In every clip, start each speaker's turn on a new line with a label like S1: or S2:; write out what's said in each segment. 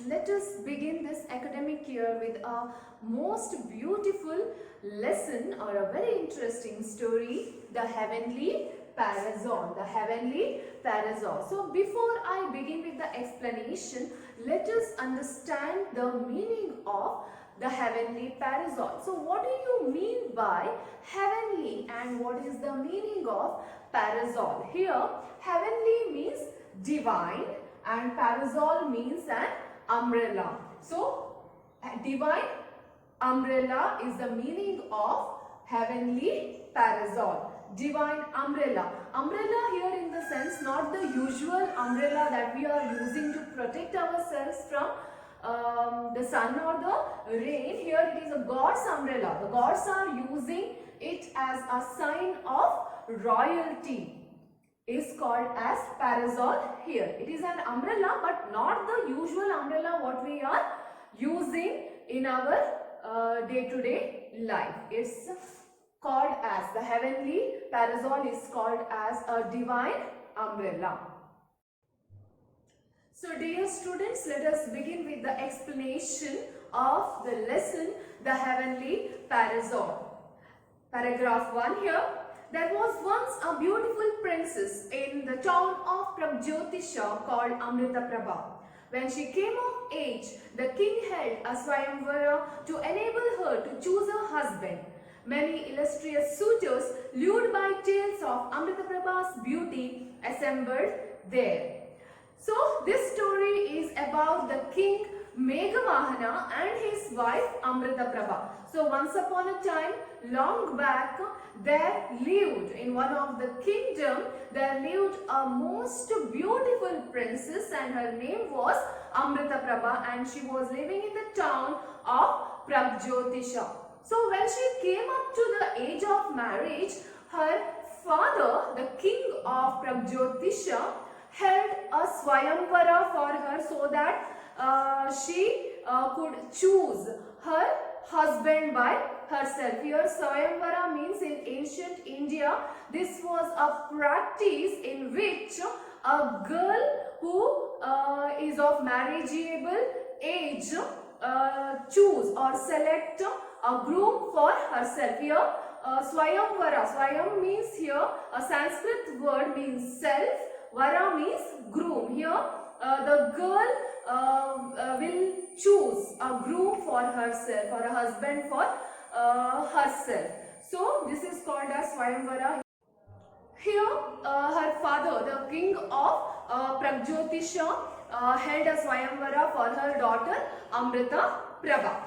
S1: let us begin this academic year with a most beautiful lesson or a very interesting story, the Heavenly Parasol. The Heavenly Parasol. So before I begin with the explanation, let us understand the meaning of the Heavenly Parasol. So what do you mean by heavenly and what is the meaning of parasol? Here, heavenly means divine and parasol means an umbrella. So, divine umbrella is the meaning of heavenly parasol. Divine umbrella. Umbrella here in the sense not the usual umbrella that we are using to protect ourselves from the sun or the rain. Here it is a God's umbrella. The gods are using it as a sign of royalty. Is called as parasol here. It is an umbrella but not the usual umbrella what we are using in our day-to-day life. It's called as the heavenly parasol is called as a divine umbrella. So dear students, let us begin with the explanation of the lesson, the heavenly parasol. Paragraph 1 here. There was once a beautiful princess in the town of Pragjyotisha called Amritaprabha. When she came of age, the king held a Swayamvara to enable her to choose a husband. Many illustrious suitors, lured by tales of Amritaprabha's beauty, assembled there. So this story is about the king Meghavahana and his wife Amritaprabha. So once upon a time, long back, there lived in one of the kingdom, there lived a most beautiful princess and her name was Amritaprabha and she was living in the town of Pragjyotisha. So when she came up to the age of marriage, her father, the king of Pragjyotisha, held a Swayamvara for her so that she could choose her husband by herself. Here Swayamvara means in ancient India, this was a practice in which a girl who is of marriageable age choose or select a groom for herself. Here Swayamvara, Swayam means here a Sanskrit word means self, Vara means groom. Here the girl will choose a groom for herself or a husband for herself. So this is called as Swayamvara. Here her father, the king of Pragjyotisha, held a Swayamvara for her daughter Amritaprabha.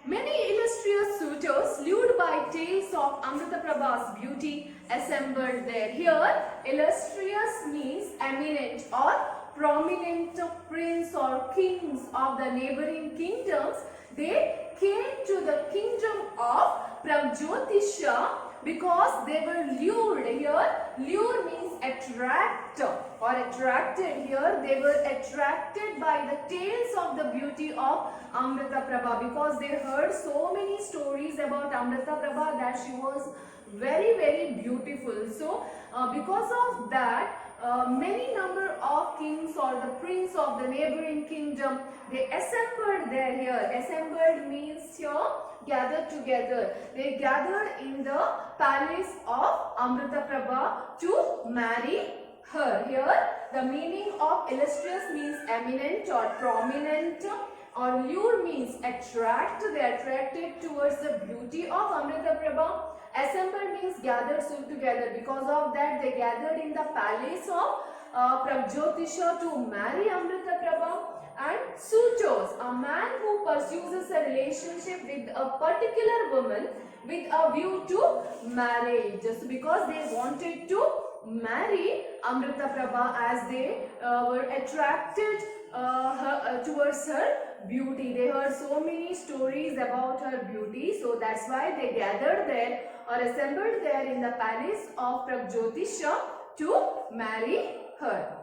S1: Many illustrious suitors, lured by tales of Amritaprabha's beauty, assembled there. Here, illustrious means eminent or prominent prince or kings of the neighboring kingdoms. They came to the kingdom of Pragjyotisha because they were lured. Here, lure means attract or attracted. Here, they were attracted by the tales of the beauty of Amritaprabha because they heard so many stories about Amritaprabha that she was very beautiful. So, because of that, many number of kings or the prince of the neighboring kingdom, they assembled there. Here assembled means here gathered together. They gathered in the palace of Amritaprabha to marry her. Here the meaning of illustrious means eminent or prominent, or lure means attract. They attracted towards the beauty of Amritaprabha. Assembled means gathered together. Because of that, they gathered in the palace of Pragjyotisha to marry Amritaprabha. And suitors, a man who pursues a relationship with a particular woman with a view to marriage, just because they wanted to marry Amritaprabha as they were attracted towards her beauty. They heard so many stories about her beauty, so that's why they gathered there or assembled there in the palace of Pragjyotisha to marry her.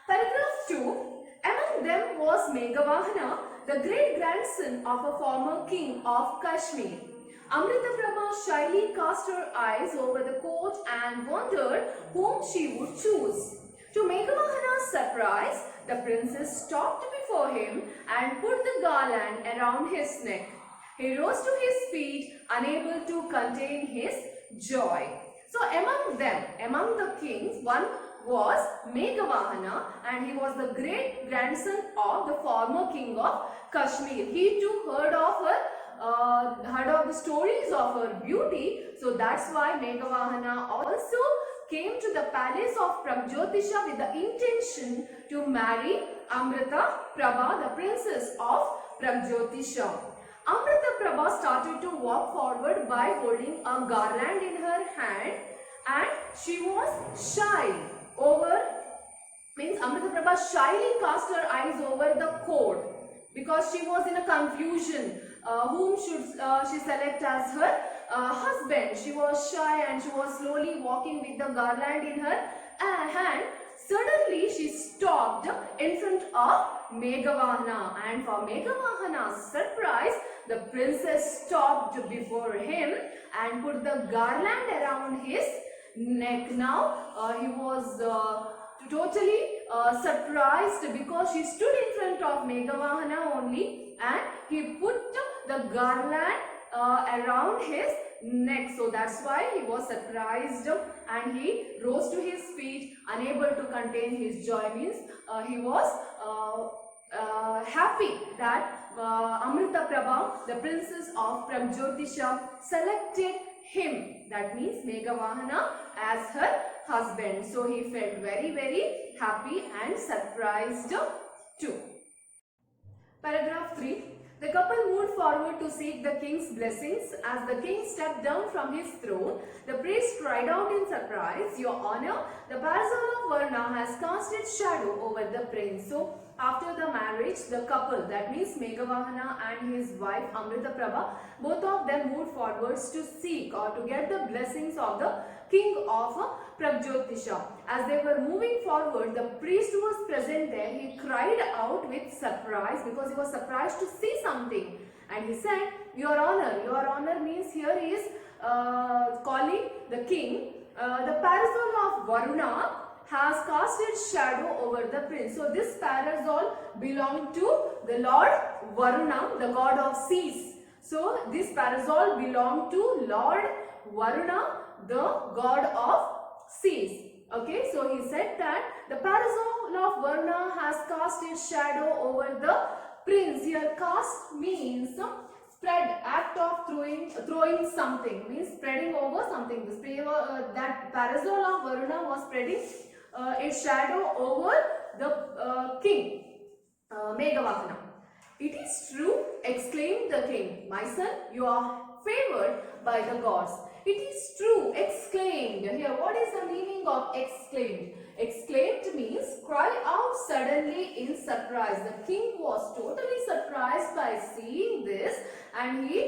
S1: Paragraph 2. Among them was Meghavahana, the great grandson of a former king of Kashmir. Amritaprabha shyly cast her eyes over the court and wondered whom she would choose. To Meghavahana's surprise, the princess stopped before before him and put the garland around his neck. He rose to his feet, unable to contain his joy. So among them, among the kings, one was Meghavahana, and he was the great grandson of the former king of Kashmir. He too heard of the stories of her beauty. So that's why Meghavahana also came to the palace of Pragjyotisha with the intention to marry Amrita Prabha, the princess of Pragjyotisha. Amrita Prabha started to walk forward by holding a garland in her hand, and she was shy Amrita Prabha shyly cast her eyes over the court because she was in a confusion. Whom should she select as her husband? She was shy and she was slowly walking with the garland in her hand. Suddenly she stopped in front of Meghavahana, and for Meghavahana's surprise, the princess stopped before him and put the garland around his neck. Now he was totally surprised because she stood in front of Meghavahana only, and he put the garland around his neck. So that's why he was surprised and he rose to his feet, unable to contain his joy. Means he was happy that Amrita Prabha, the princess of Pragjyotisha, selected him, that means Meghavahana, as her husband. So he felt very, very happy and surprised too. Paragraph 3. The couple moved forward to seek the king's blessings. As the king stepped down from his throne, the priest cried out in surprise, "Your Honor, the parasol of Varna has cast its shadow over the prince." So after the marriage, the couple, that means Meghavahana and his wife Amrita Prabha, both of them moved forwards to seek or to get the blessings of the king of Pragjyotisha. As they were moving forward, the priest who was present there, he cried out with surprise because he was surprised to see something. And he said, "Your Honor means here he is calling the king. The parasol of Varuna has cast its shadow over the prince." So this parasol belonged to the Lord Varuna, the god of seas. So this parasol belonged to Lord Varuna, the god of seas. Okay, so he said that the parasol of Varna has cast its shadow over the prince. Here cast means spread, act of throwing something, means spreading over something. That parasol of Varuna was spreading its shadow over the king, Meghavahana. "It is true," exclaimed the king. "My son, you are favored by the gods." "It is true," exclaimed. Here, what is the meaning of exclaimed? Exclaimed means cry out suddenly in surprise. The king was totally surprised by seeing this, and he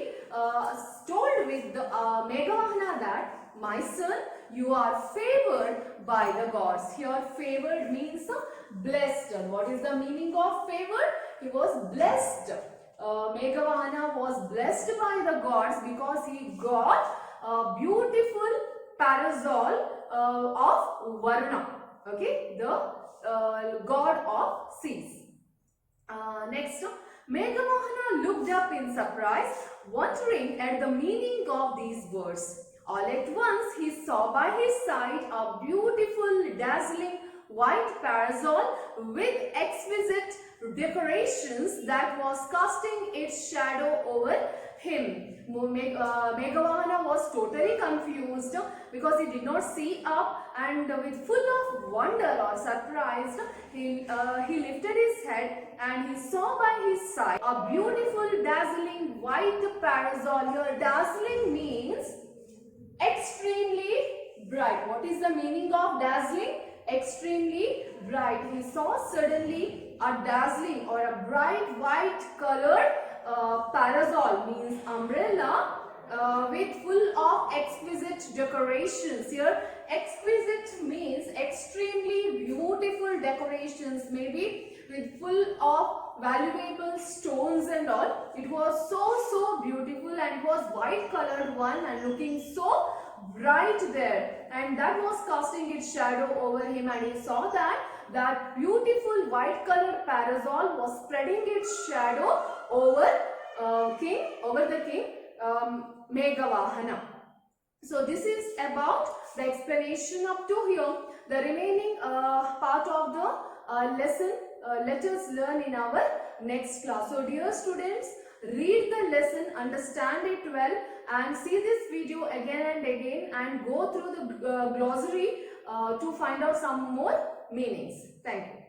S1: told with the Meghavahana that, "My son, you are favored by the gods." Here, favored means blessed. And what is the meaning of favored? He was blessed. Meghavahana was blessed by the gods because he got a beautiful parasol of Varuna, okay, the god of seas. Next, Meghavahana looked up in surprise, wondering at the meaning of these words. All at once, he saw by his side a beautiful, dazzling white parasol with exquisite decorations that was casting its shadow over him. Meghavahana was totally confused because he did not see up, and with full of wonder or surprise, he lifted his head and he saw by his side a beautiful, dazzling white parasol. Here, dazzling means extremely bright. What is the meaning of dazzling? Extremely bright. He saw suddenly a dazzling or a bright white colored parasol, means umbrella, with full of exquisite decorations. Here, exquisite means extremely beautiful decorations, maybe with full of valuable stones and all. It was so beautiful, and it was white colored one and looking so bright there, and that was casting its shadow over him, and he saw that that beautiful white colored parasol was spreading its shadow over the king Meghavahana. So this is about the explanation up to here. The remaining part of the lesson, let us learn in our next class. So dear students, read the lesson, understand it well, and see this video again and again, and go through the glossary to find out some more meanings. Thank you.